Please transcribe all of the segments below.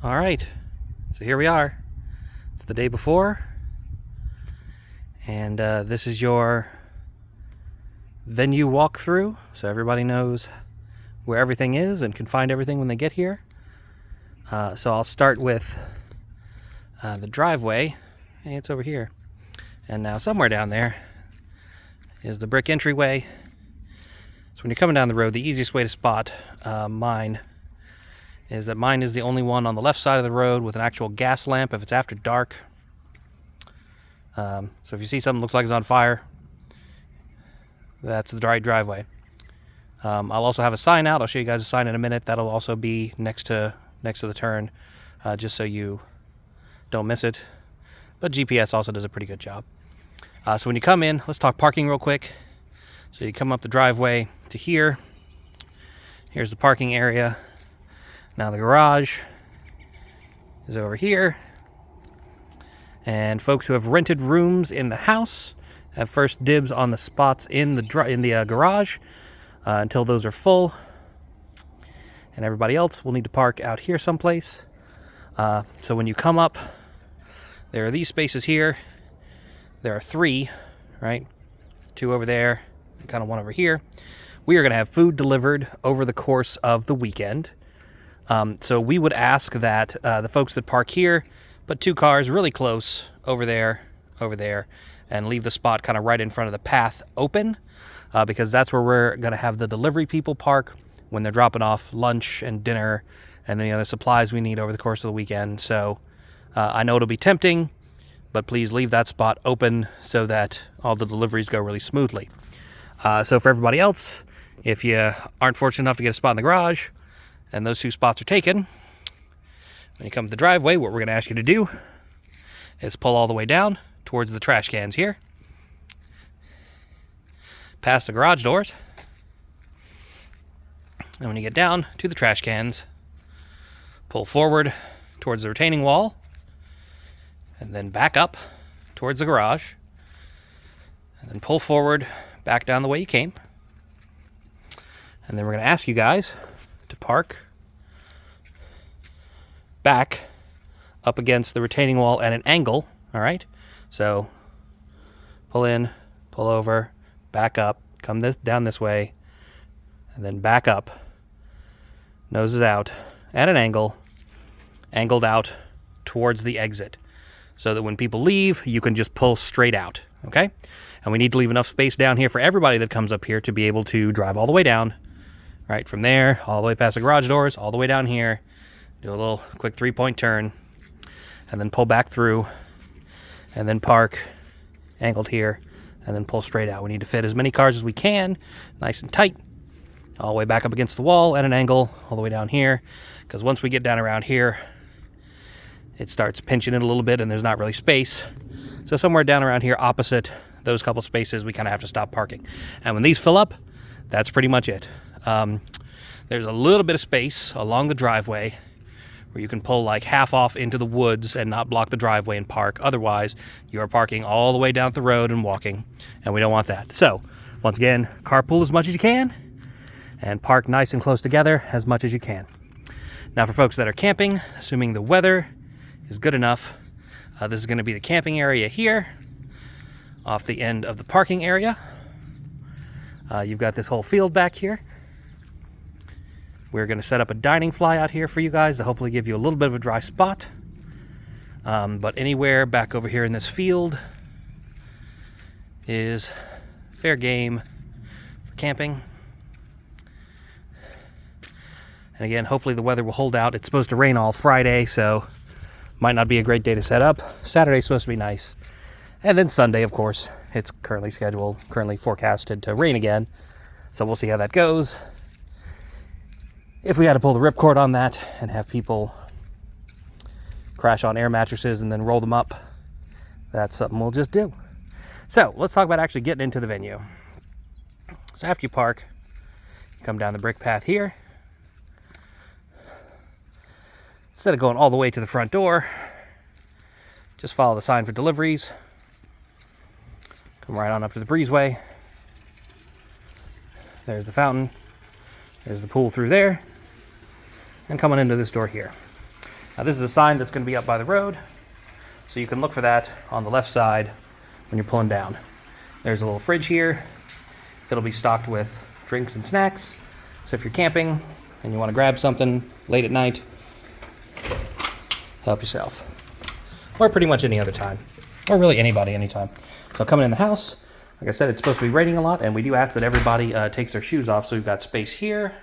All right, so here we are. It's the day before, and this is your venue walkthrough, so everybody knows where everything is and can find everything when they get here. So I'll start with the driveway. Hey, it's over here. And now somewhere down there is the brick entryway. So when you're coming down the road, the easiest way to spot mine is that mine is the only one on the left side of the road with an actual gas lamp if it's after dark. So if you see something that looks like it's on fire, that's the right driveway. I'll also have a sign out. I'll show you guys a sign in a minute. That'll also be next to the turn, just so you don't miss it. But GPS also does a pretty good job. So when you come in, let's talk parking real quick. So you come up the driveway to here. Here's the parking area. Now the garage is over here. And folks who have rented rooms in the house have first dibs on the spots in the garage until those are full. And everybody else will need to park out here someplace. So when you come up, there are these spaces here. There are 3, right? 2 over there, and kind of 1 over here. We are going to have food delivered over the course of the weekend. So we would ask that the folks that park here put 2 cars really close over there, and leave the spot kind of right in front of the path open, because that's where we're going to have the delivery people park when they're dropping off lunch and dinner and any other supplies we need over the course of the weekend. So I know it'll be tempting, but please leave that spot open so that all the deliveries go really smoothly. So for everybody else, if you aren't fortunate enough to get a spot in the garage and those 2 spots are taken, when you come to the driveway, what we're going to ask you to do is pull all the way down towards the trash cans here, past the garage doors, and when you get down to the trash cans, pull forward towards the retaining wall, and then back up towards the garage, and then pull forward back down the way you came. And then we're going to ask you guys to park back up against the retaining wall at an angle, all right? So pull in, pull over, back up, come down this way, and then back up, noses out, at an angle, angled out towards the exit, so that when people leave, you can just pull straight out, okay? And we need to leave enough space down here for everybody that comes up here to be able to drive all the way down, right, from there, all the way past the garage doors, all the way down here, do a little quick 3-point turn, and then pull back through, and then park, angled here, and then pull straight out. We need to fit as many cars as we can, nice and tight, all the way back up against the wall at an angle, all the way down here, because once we get down around here, it starts pinching in a little bit and there's not really space. So somewhere down around here opposite those couple spaces, we kind of have to stop parking. And when these fill up, that's pretty much it. There's a little bit of space along the driveway where you can pull like half off into the woods and not block the driveway and park. Otherwise, you are parking all the way down the road and walking, and we don't want that. So, once again, carpool as much as you can and park nice and close together as much as you can. Now, for folks that are camping, assuming the weather is good enough, this is going to be the camping area here off the end of the parking area. You've got this whole field back here. We're going to set up a dining fly out here for you guys to hopefully give you a little bit of a dry spot. But anywhere back over here in this field is fair game for camping. And again, hopefully the weather will hold out. It's supposed to rain all Friday, so might not be a great day to set up. Saturday's supposed to be nice. And then Sunday, of course, it's currently forecasted to rain again. So we'll see how that goes. If we had to pull the ripcord on that and have people crash on air mattresses and then roll them up, that's something we'll just do. So let's talk about actually getting into the venue. So after you park, you come down the brick path here. Instead of going all the way to the front door, just follow the sign for deliveries. Come right on up to the breezeway. There's the fountain. There's the pool through there. And coming into this door here. Now this is a sign that's going to be up by the road, so you can look for that on the left side when you're pulling down. There's a little fridge here. It'll be stocked with drinks and snacks. So if you're camping and you want to grab something late at night, help yourself. Or pretty much any other time. Or really anybody, anytime. So coming in the house, like I said, it's supposed to be raining a lot, and we do ask that everybody takes their shoes off. So we've got space here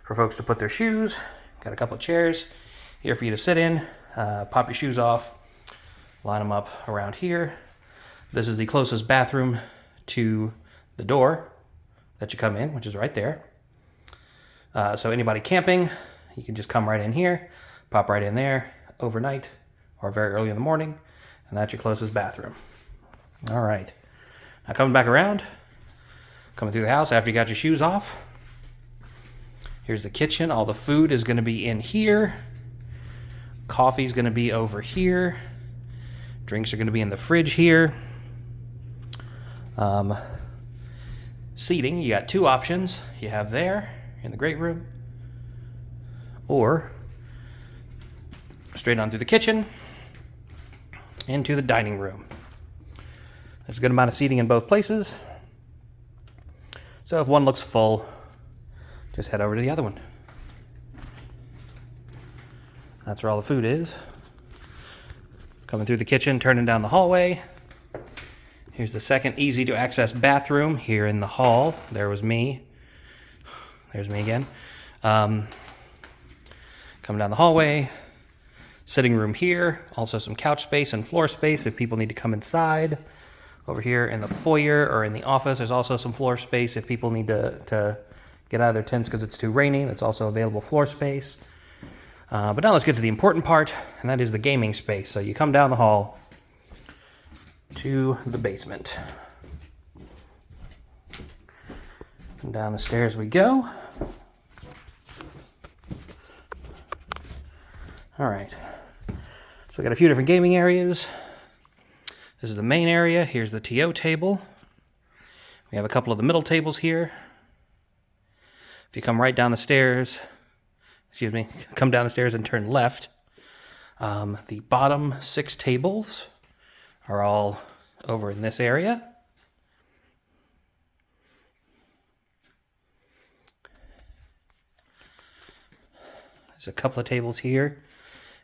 for folks to put their shoes. Got a couple of chairs here for you to sit in. Pop your shoes off, line them up around here. This is the closest bathroom to the door that you come in, which is right there. So anybody camping, you can just come right in here, pop right in there overnight or very early in the morning, and that's your closest bathroom. All right. Now coming back around, coming through the house after you got your shoes off, here's the kitchen. All the food is going to be in here. Coffee's going to be over here. Drinks are going to be in the fridge here. Seating, you got two options. You have there in the great room, or straight on through the kitchen into the dining room. There's a good amount of seating in both places. So if one looks full, just head over to the other one. That's where all the food is. Coming through the kitchen, turning down the hallway. Here's the second easy to access bathroom here in the hall. There was me. There's me again. Coming down the hallway. Sitting room here. Also some couch space and floor space if people need to come inside. Over here in the foyer or in the office, there's also some floor space if people need to get out of their tents because it's too rainy. That's also available floor space. But now let's get to the important part, and that is the gaming space. So you come down the hall to the basement. And down the stairs we go. All right. So we got a few different gaming areas. This is the main area. Here's the TO table. We have a couple of the middle tables here. If you come right down the stairs, come down the stairs and turn left, the bottom 6 tables are all over in this area. There's a couple of tables here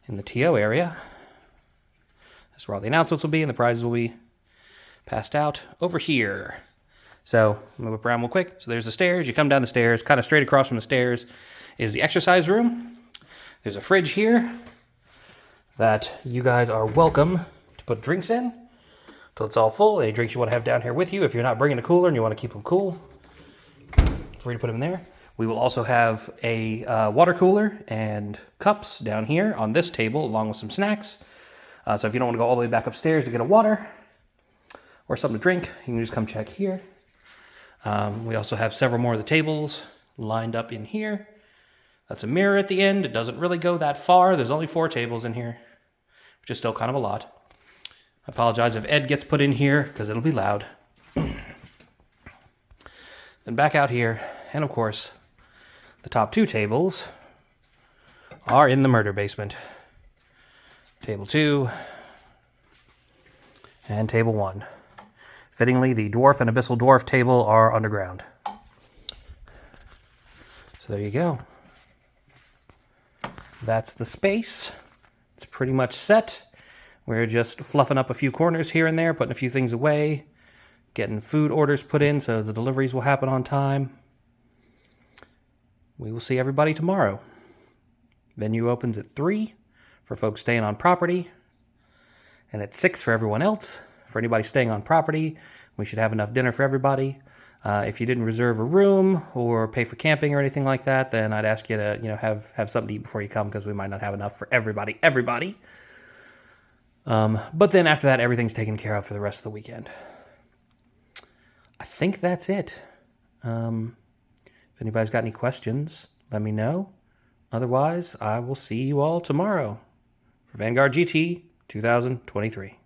in the TO area. That's where all the announcements will be and the prizes will be passed out over here. So, move up around real quick. So there's the stairs. You come down the stairs. Kind of straight across from the stairs is the exercise room. There's a fridge here that you guys are welcome to put drinks in until it's all full. Any drinks you want to have down here with you. If you're not bringing a cooler and you want to keep them cool, free to put them in there. We will also have a water cooler and cups down here on this table along with some snacks. So if you don't want to go all the way back upstairs to get a water or something to drink, you can just come check here. We also have several more of the tables lined up in here. That's a mirror at the end. It doesn't really go that far. There's only 4 tables in here, which is still kind of a lot. I apologize if Ed gets put in here because it'll be loud. Then back out here, and of course, the top 2 tables are in the murder basement. Table 2 and table 1. Fittingly, the dwarf and abyssal dwarf table are underground. So there you go. That's the space. It's pretty much set. We're just fluffing up a few corners here and there, putting a few things away, getting food orders put in so the deliveries will happen on time. We will see everybody tomorrow. Venue opens at 3 for folks staying on property, and at 6 for everyone else. For anybody staying on property, we should have enough dinner for everybody. If you didn't reserve a room or pay for camping or anything like that, then I'd ask you to have something to eat before you come because we might not have enough for everybody. But then after that, everything's taken care of for the rest of the weekend. I think that's it. If anybody's got any questions, let me know. Otherwise, I will see you all tomorrow for Vanguard GT 2023.